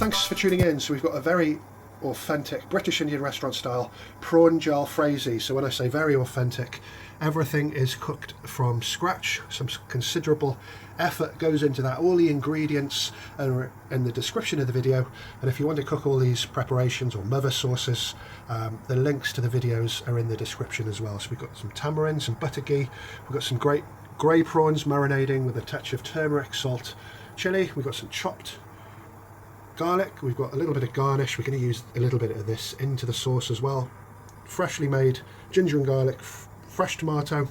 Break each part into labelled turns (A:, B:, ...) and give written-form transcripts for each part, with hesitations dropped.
A: thanks for tuning in. So we've got a very authentic British Indian restaurant style prawn jalfrezi. So when I say very authentic, everything is cooked from scratch. Some considerable effort goes into that. All the ingredients are in the description of the video, and if you want to cook all these preparations or mother sauces, the links to the videos are in the description as well. So we've got some tamarind, some butter ghee, we've got some great grey prawns marinating with a touch of turmeric, salt, chilli. We've got some chopped garlic, we've got a little bit of garnish. We're going to use a little bit of this into the sauce as well. Freshly made ginger and garlic, fresh tomato.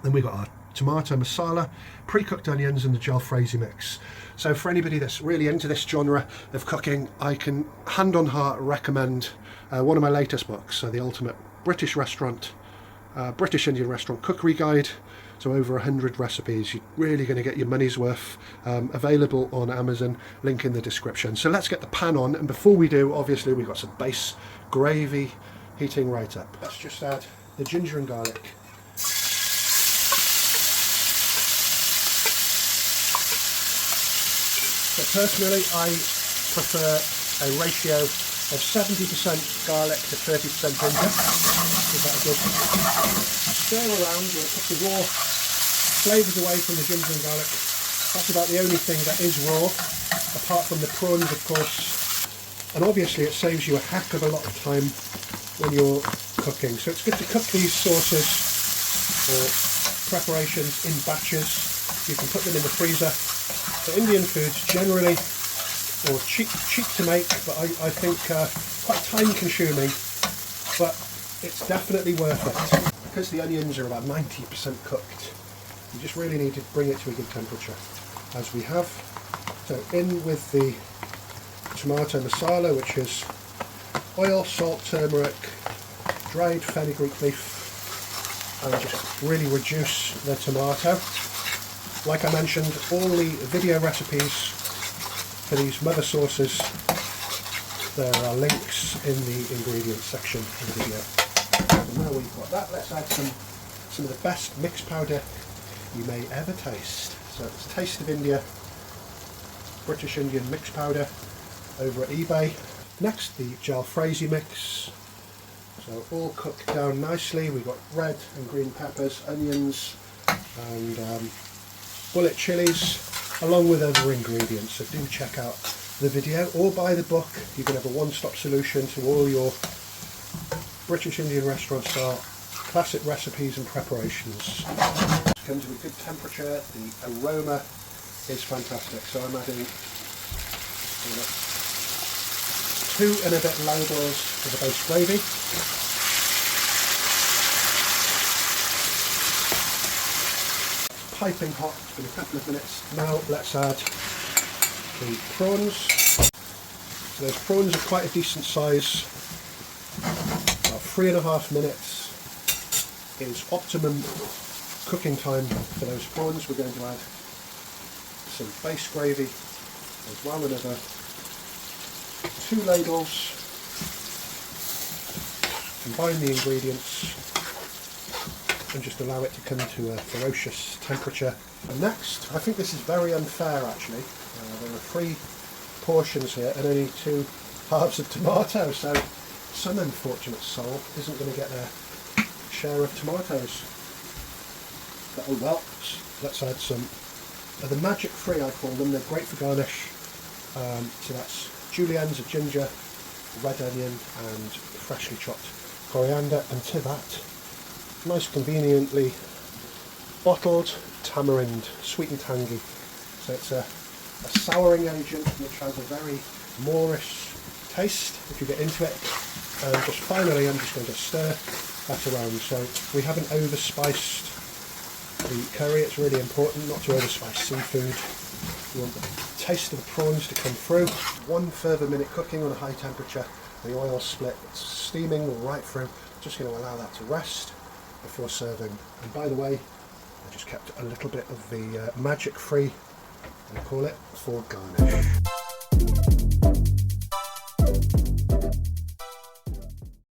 A: Then we've got our tomato masala, pre-cooked onions, and the jalfrezi mix. So for anybody that's really into this genre of cooking, I can hand on heart recommend one of my latest books, so the Ultimate British Indian Restaurant Cookery Guide. So over 100 recipes. You're really going to get your money's worth. Available on Amazon, link in the description. So let's get the pan on, and before we do, obviously we've got some base gravy heating right up. Let's just add the ginger and garlic. So personally, I prefer a ratio of 70% garlic to 30% ginger. Give that a good stir around. We'll put the raw flavours away from the ginger and garlic. That's about the only thing that is raw, apart from the prawns, of course. And obviously it saves you a heck of a lot of time when you're cooking. So it's good to cook these sauces or preparations in batches. You can put them in the freezer. So Indian foods generally, or cheap to make, but I think quite time consuming, but it's definitely worth it. Because the onions are about 90% cooked, you just really need to bring it to a good temperature, as we have. So in with the tomato masala, which is oil, salt, turmeric, dried fenugreek leaf, and just really reduce the tomato. Like I mentioned, all the video recipes for these mother sauces, there are links in the ingredients section of the video. And now we've got that, let's add some of the best mixed powder you may ever taste. So it's Taste of India British Indian mixed powder over at eBay. Next, the jalfrezi mix. So all cooked down nicely. We've got red and green peppers, onions, and bullet chilies, along with other ingredients. So do check out the video or buy the book. You can have a one-stop solution to all your British Indian restaurant style classic recipes and preparations. Come to a good temperature. The aroma is fantastic. So I'm adding 2 and a bit ladles of the base gravy. Piping hot in a couple of minutes. Now let's add the prawns. So those prawns are quite a decent size. About 3.5 minutes is optimum cooking time for those prawns. We're going to add some base gravy as well, another 2 ladles. Combine the ingredients and just allow it to come to a ferocious temperature. And next, I think this is very unfair actually. There are 3 portions here and only 2 halves of tomato, so some unfortunate soul isn't going to get their share of tomatoes. But oh well. Let's add some of the magic free, I call them. They're great for garnish. So that's juliennes of ginger, red onion, and freshly chopped coriander, and to that, nice conveniently bottled tamarind, sweet and tangy. So it's a souring agent which has a very Moorish taste if you get into it. And just finally, I'm just going to stir that around. So we haven't overspiced the curry. It's really important not to overspice seafood. You want the taste of the prawns to come through. 1 further minute cooking on a high temperature. The oil split, it's steaming right through. Just going to allow that to rest before serving. And by the way, I just kept a little bit of the magic free, I call it, for garnish.